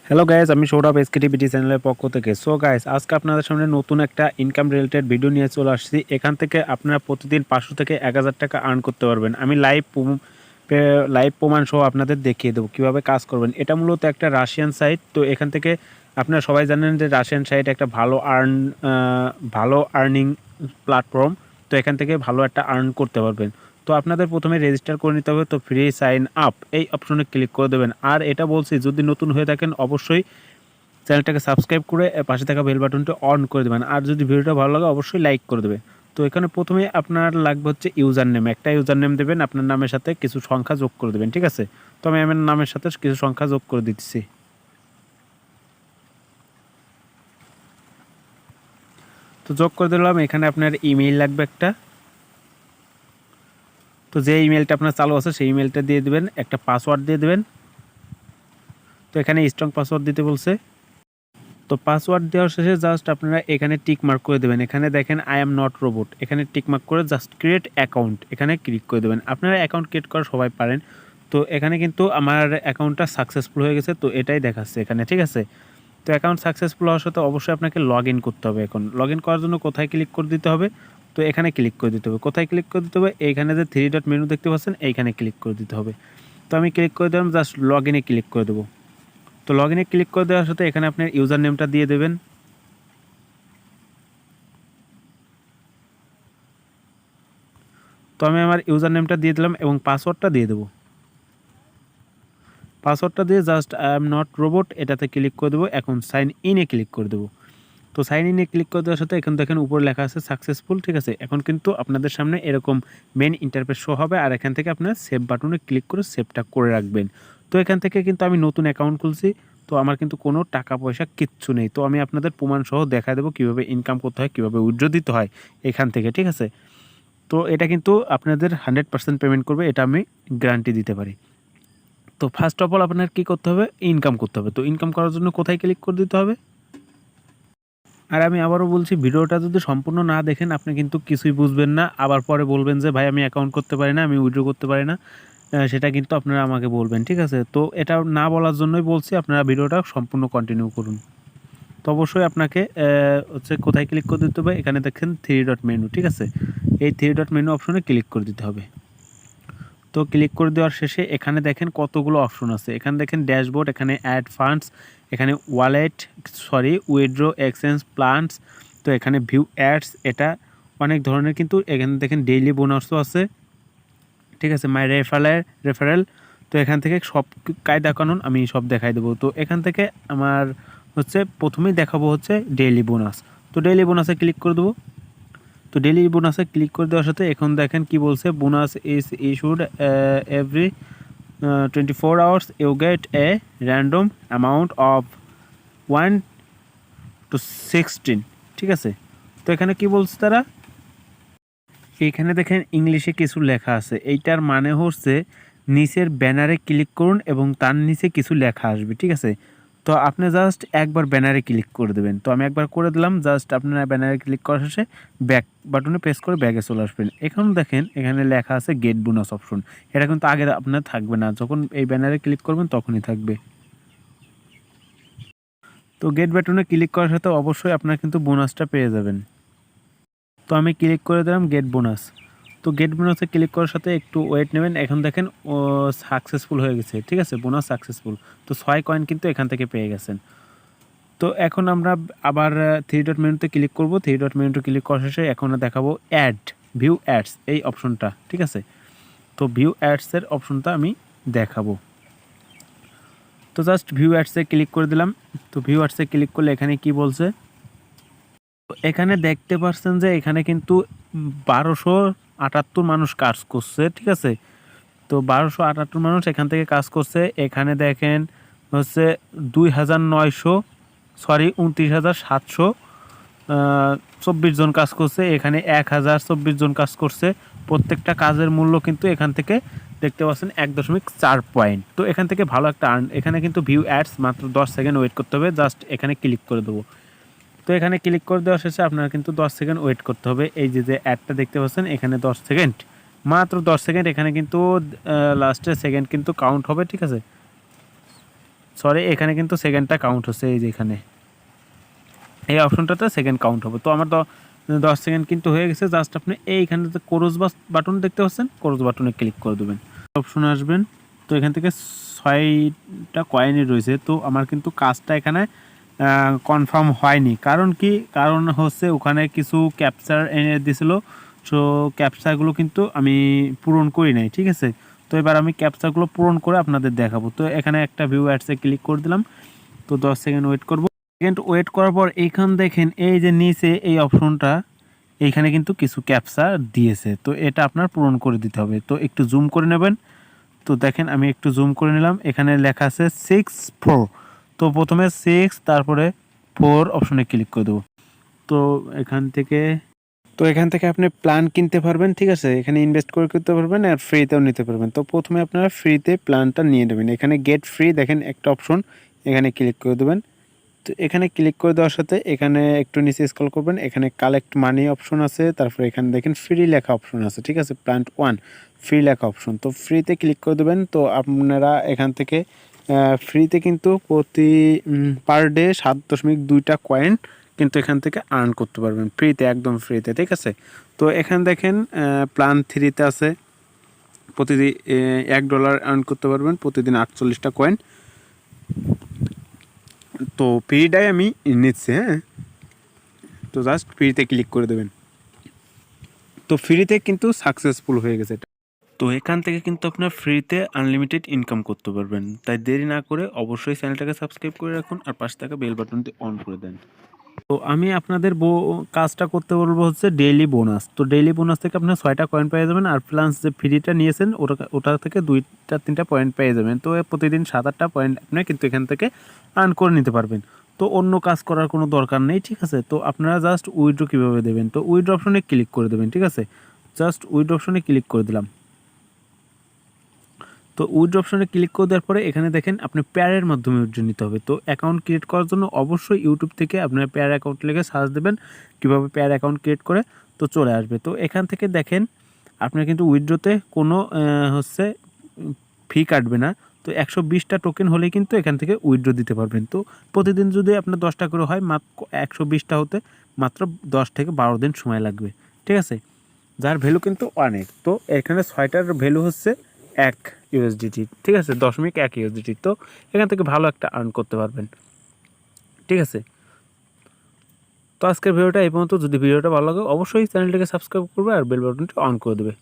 Hello guys, আমি সৌরভ এসকেটিভিটি চ্যানেলের পক্ষ থেকে। সো গাইস, আজকে আপনাদের সামনে নতুন একটা ইনকাম রিলেটেড ভিডিও নিয়ে চলে আসছি। এখান থেকে আপনারা প্রতিদিন 500 থেকে 1000 টাকা আর্ন করতে পারবেন। আমি লাইভ প্রমাণ সহ আপনাদের দেখিয়ে দেবো কীভাবে কাজ করবেন। এটা মূলত একটা রাশিয়ান সাইট। তো এখান থেকে আপনারা সবাই জানেন যে রাশিয়ান সাইট একটা ভালো আর্নিং প্ল্যাটফর্ম। তো এখান থেকে ভালো একটা আর্ন করতে পারবেন। তো আপনাদের প্রথমে রেজিস্টার করে নিতে হবে। তো ফ্রি সাইন আপ এই অপশনে ক্লিক করে দেবেন। আর এটা বলছি, যদি নতুন হয়ে থাকেন অবশ্যই চ্যানেলটাকে সাবস্ক্রাইব করে পাশে থাকা বেল বাটনটা অন করে দেবেন। আর যদি ভিডিওটা ভালো লাগে অবশ্যই লাইক করে দেবে। তো এখানে প্রথমে আপনার লাগবে হচ্ছে ইউজার নেম। একটা ইউজার নেম দেবেন, আপনার নামের সাথে কিছু সংখ্যা যোগ করে দেবেন, ঠিক আছে? তো আমি আমার নামের সাথে কিছু সংখ্যা যোগ করে দিচ্ছি। তো যোগ করে দিলাম। এখানে আপনার ইমেইল লাগবে একটা। তো যে ইমেলটা আপনার চালু আছে সেই ইমেলটা দিয়ে দেবেন। একটা পাসওয়ার্ড দিয়ে দেবেন। তো এখানে স্ট্রং পাসওয়ার্ড দিতে বলছে। তো পাসওয়ার্ড দেওয়ার শেষে জাস্ট আপনারা এখানে টিক মার্ক করে দেবেন। এখানে দেখেন আই এম নট রোবট, এখানে টিক মার্ক করে জাস্ট ক্রিয়েট অ্যাকাউন্ট এখানে ক্লিক করে দেবেন। আপনারা অ্যাকাউন্ট ক্রিয়েট করা সবাই পারেন। তো এখানে কিন্তু আমার অ্যাকাউন্টটা সাকসেসফুল হয়ে গেছে, তো এটাই দেখাচ্ছে এখানে, ঠিক আছে? তো অ্যাকাউন্ট সাকসেসফুল হওয়ার সাথে অবশ্যই আপনাকে লগ ইন করতে হবে। এখন লগ ইন করার জন্য কোথায় ক্লিক করে দিতে হবে? তো এখানে ক্লিক করে দিতে হবে। কোথায় ক্লিক করে দিতে হবে? এইখানে যে 3 ডট মেনু দেখতে পাচ্ছেন এইখানে ক্লিক করে দিতে হবে। তো আমি ক্লিক করে দিলাম, জাস্ট লগ ইনে ক্লিক করে দেবো। তো লগ ইনে ক্লিক করে দেওয়ার সাথে এখানে আপনার ইউজার নেমটা দিয়ে দেবেন। তো আমি আমার ইউজার নেমটা দিয়ে দিলাম এবং পাসওয়ার্ডটা দিয়ে দেবো। পাসওয়ার্ডটা দিয়ে just I am not robot এটাতে ক্লিক করে দেবো। এখন সাইন ইনে ক্লিক করে দেবো। তো সাইন ইনে ক্লিক করে দেওয়ার সাথে এখন দেখেন উপরে লেখা আছে সাকসেসফুল, ঠিক আছে? এখন কিন্তু আপনাদের সামনে এরকম মেন ইন্টারফেস শো হবে। আর এখান থেকে আপনার সেভ বাটনে ক্লিক করে সেভটা করে রাখবেন। তো এখান থেকে কিন্তু আমি নতুন অ্যাকাউন্ট খুলছি। তো আমার কিন্তু কোনো টাকা পয়সা কিচ্ছু নেই। তো আমি আপনাদের প্রমাণ সহ দেখা দেবো কীভাবে ইনকাম করতে হয়, কীভাবে উইথড্র দিতে হয় এখান থেকে, ঠিক আছে? তো এটা কিন্তু আপনাদের 100% পেমেন্ট করবে, এটা আমি গ্যারান্টি দিতে পারি। তো ফার্স্ট অফ অল আপনার কী করতে হবে? ইনকাম করতে হবে। তো ইনকাম করার জন্য কোথায় ক্লিক করে দিতে হবে? আর আমি আবারও বলছি, ভিডিওটা যদি সম্পূর্ণ না দেখেন আপনি কিন্তু কিছুই বুঝবেন না। আবার পরে বলবেন যে ভাই আমি অ্যাকাউন্ট করতে পারি না, আমি উইথড্র করতে পারি না। সেটা কিন্তু আপনারা আমাকে বলবেন, ঠিক আছে? তো এটা না বলার জন্যই বলছি আপনারা ভিডিওটা সম্পূর্ণ কন্টিনিউ করুন। তো অবশ্যই আপনাকে হচ্ছে কোথায় ক্লিক করে দিতে হবে? এখানে দেখেন 3 ডট মেনু, ঠিক আছে? এই 3 ডট মেনু অপশনে ক্লিক করে দিতে হবে। তো ক্লিক করে দেওয়ার শেষে এখানে দেখেন কতগুলো অপশন আছে। এখানে দেখেন ড্যাশবোর্ড, এখানে অ্যাড ফান্ডস, এখানে উইথড্র, এক্সচেঞ্জ প্ল্যানস। তো এখানে ভিউ অ্যাডস, এটা অনেক ধরনের। কিন্তু এখানে দেখেন ডেইলি বোনাসও আছে, ঠিক আছে? মাই রেফারেল। তো এখান থেকে সব কায়দা কানুন আমি সব দেখাই দেবো। তো এখান থেকে আমার হচ্ছে প্রথমেই দেখাবো হচ্ছে ডেইলি বোনাস। তো ডেইলি বোনাসে ক্লিক করে দেবো। তো ডেইলি বোনাসে ক্লিক করে দেওয়ার সাথে এখন দেখেন কি বলছে, bonus is issued every 24 hours, you get a random amount of 1 to 16, ঠিক আছে? তো এখানে কি বলছে তারা? এইখানে দেখেন ইংলিশে কিছু লেখা আছে। এইটার মানে হচ্ছে নিচের ব্যানারে ক্লিক করুন এবং তার নিচে কিছু লেখা আসবে, ঠিক আছে? তো আপনি জাস্ট একবার ব্যানারে ক্লিক করে দেবেন। তো আমি একবার করে দিলাম। জাস্ট আপনারা ব্যানারে ক্লিক করার শেষে ব্যাক বাটনে প্রেস করে ব্যাগে চলে আসবেন। এখন দেখেন এখানে লেখা আছে গেট বোনাস অপশন। এটা কিন্তু আগে আপনার থাকবে না, যখন এই ব্যানারে ক্লিক করবেন তখনই থাকবে। তো গেট বাটনে ক্লিক করার সাথে অবশ্যই আপনারা কিন্তু বোনাসটা পেয়ে যাবেন। তো আমি ক্লিক করে দিলাম গেট বোনাস। তো গেট বোনাসে ক্লিক করার সাথে একটু ওয়েট নেবেন। এখন দেখেন ও সাকসেসফুল হয়ে গেছে, ঠিক আছে? Bonus successful. তো 6 কয়েন কিন্তু এখান থেকে পেয়ে গেছেন। তো এখন আমরা আবার 3 ডট মেনুতে ক্লিক করব। 3 ডট মেনুতে ক্লিক করার শেষে এখন দেখাবো ভিউ অ্যাডস এই অপশনটা, ঠিক আছে? তো ভিউ অ্যাডসের অপশনটা আমি দেখাবো। তো জাস্ট ভিউ অ্যাডসে ক্লিক করে দিলাম। তো ভিউ অ্যাডসে ক্লিক করলে এখানে কি বলছে? এখানে দেখতে পাচ্ছেন যে এখানে কিন্তু 1278 মানুষ কাজ করছে, ঠিক আছে? তো 1278 মানুষ এখান থেকে কাজ করছে। এখানে দেখেন হচ্ছে 29,724 জন কাজ করছে। এখানে 1024 জন কাজ করছে। প্রত্যেকটা কাজের মূল্য কিন্তু এখান থেকে দেখতে পাচ্ছেন 1.4 পয়েন্ট। তো এখান থেকে ভালো একটা আর্ন। এখানে কিন্তু ভিউ অ্যাডস মাত্র 10 সেকেন্ড ওয়েট করতে হবে। জাস্ট এখানে ক্লিক করে দেবো। তো এখানে ক্লিক করে দেওয়া শেষে আপনার কিন্তু 10 সেকেন্ড ওয়েট করতে হবে। এই যে অ্যাডটা দেখতে পাচ্ছেন এখানে 10 সেকেন্ড, মাত্র 10 সেকেন্ড। এখানে কিন্তু লাস্টের সেকেন্ড কিন্তু কাউন্ট হবে, ঠিক আছে? সরি এখানে কিন্তু সেকেন্ডটা কাউন্ট হচ্ছে, এই যে এখানে এই অপশনটাতে সেকেন্ড কাউন্ট হবে। তো আমার 10 সেকেন্ড কিন্তু হয়ে গেছে। জাস্ট আপনি এইখানে ক্রস বাটন দেখতে পাচ্ছেন, ক্রস বাটনে ক্লিক করে দেবেন, অপশনে আসবেন। তো এখান থেকে 6টা কয়েনই রয়েছে। তো আমার কিন্তু কাজটা এখানে কনফার্ম হয়নি, কারণ কি, কারণ হচ্ছে ওখানে কিছু ক্যাপচার এনে দিয়েছিল। সো ক্যাপচারগুলো কিন্তু আমি পূরণ করি নাই, ঠিক আছে। তো এবার আমি ক্যাপচারগুলো পূরণ করে আপনাদের দেখাবো। তো এখানে একটা ভিউ অ্যাডসে ক্লিক করে দিলাম। তো 10 সেকেন্ড ওয়েট করব। সেকেন্ড ওয়েট করার পর এইখান দেখেন এই যে নিচে এই অপশনটা, এইখানে কিন্তু কিছু ক্যাপচা দিয়েছে। তো এটা আপনার পূরণ করে দিতে হবে। তো একটু জুম করে নেবেন। তো দেখেন আমি একটু জুম করে নিলাম, এখানে লেখা আছে 6-4। তো প্রথমে 6 তারপরে 4 অপশনে ক্লিক করে দেবো। তো এখান থেকে আপনি প্ল্যান কিনতে পারবেন, ঠিক আছে। এখানে ইনভেস্ট করে করতে পারবেন আর ফ্রিতেও নিতে পারবেন। তো প্রথমে আপনারা ফ্রিতে প্ল্যানটা নিয়ে নেবেন। এখানে গেট ফ্রি দেখেন একটা অপশন, এখানে ক্লিক করে দেবেন। তো এখানে ক্লিক করে দেওয়ার সাথে এখানে একটু নিচে স্ক্রল করবেন, এখানে কালেক্ট মানি অপশন আছে, তারপরে এখানে দেখেন ফ্রি লেখা অপশন আছে, ঠিক আছে, প্ল্যান্ট 1 ফ্রি লেখা অপশন। তো ফ্রিতে ক্লিক করে দেবেন। তো আপনারা এখান থেকে ফ্রিতে কিন্তু প্রতি পার ডে 7.2টা কয়েন কিন্তু এখান থেকে আর্ন করতে পারবেন ফ্রিতে, একদম ফ্রিতে, ঠিক আছে। তো এখানে দেখেন প্ল্যান 3তে আছে প্রতিদিন $1 আর্ন করতে পারবেন, প্রতিদিন 48টা কয়েন। তো ফ্রিটাই আমি নিচ্ছি, হ্যাঁ। তো জাস্ট ফ্রিতে ক্লিক করে দেবেন। তো ফ্রিতে কিন্তু সাকসেসফুল হয়ে গেছে এটা। তো এখান থেকে কিন্তু আপনার ফ্রিতে আনলিমিটেড ইনকাম করতে পারবেন। তাই দেরি না করে অবশ্যই চ্যানেলটাকে সাবস্ক্রাইব করে রাখুন আর পাশে থাকা বেল বাটনটি অন করে দেন। তো আমি আপনাদের কাজটা করতে বলবো হচ্ছে ডেইলি বোনাস। তো ডেইলি বোনাস থেকে আপনার 6টা কয়েন পেয়ে যাবেন, আর প্লাস যে ফ্রিটা নিয়েছেন ওটা থেকে 2-3টা পয়েন্ট পেয়ে যাবেন। তো প্রতিদিন 7-8টা পয়েন্ট আপনি কিন্তু এখান থেকে আর্ন করে নিতে পারবেন। তো অন্য কাজ করার কোনো দরকার নেই, ঠিক আছে। তো আপনারা জাস্ট উইথড্র কীভাবে দেবেন, তো উইথড্র অপশনে ক্লিক করে দেবেন, ঠিক আছে। জাস্ট উইথড্র অপশনে ক্লিক করে দিলাম। তো উইথড্র অপশনে ক্লিক করে দেওয়ার পরে এখানে দেখেন আপনি পেয়ারের মাধ্যমে উইথড্র নিতে হবে। তো অ্যাকাউন্ট ক্রিয়েট করার জন্য অবশ্যই ইউটিউব থেকে আপনার পেয়ার অ্যাকাউন্ট লিখে সার্চ দেবেন কীভাবে পেয়ার অ্যাকাউন্ট ক্রিয়েট করে, তো চলে আসবে। তো এখান থেকে দেখেন আপনার কিন্তু উইথড্রতে কোনো হচ্ছে ফি কাটবে না। তো 120টা টোকেন হলেই কিন্তু এখান থেকে উইথড্র দিতে পারবেন। তো প্রতিদিন যদি আপনার 10টা করে হয়, মাত্র 120টা হতে মাত্র 10 থেকে 12 দিন সময় লাগবে, ঠিক আছে। যার ভ্যালু কিন্তু অনেক। তো এখানে 6টার ভ্যালু হচ্ছে 1 ইউএসডিটি, ঠিক আছে, 0.1 ইউএসডিটি। তো এখান থেকে ভালো একটা আর্ন করতে পারবেন, ঠিক আছে। তো আজকের ভিডিওটা এই পর্যন্ত। যদি ভিডিওটা ভালো লাগে অবশ্যই চ্যানেলটাকে সাবস্ক্রাইব করবে আর বেল বাটনটি অন করে দেবে।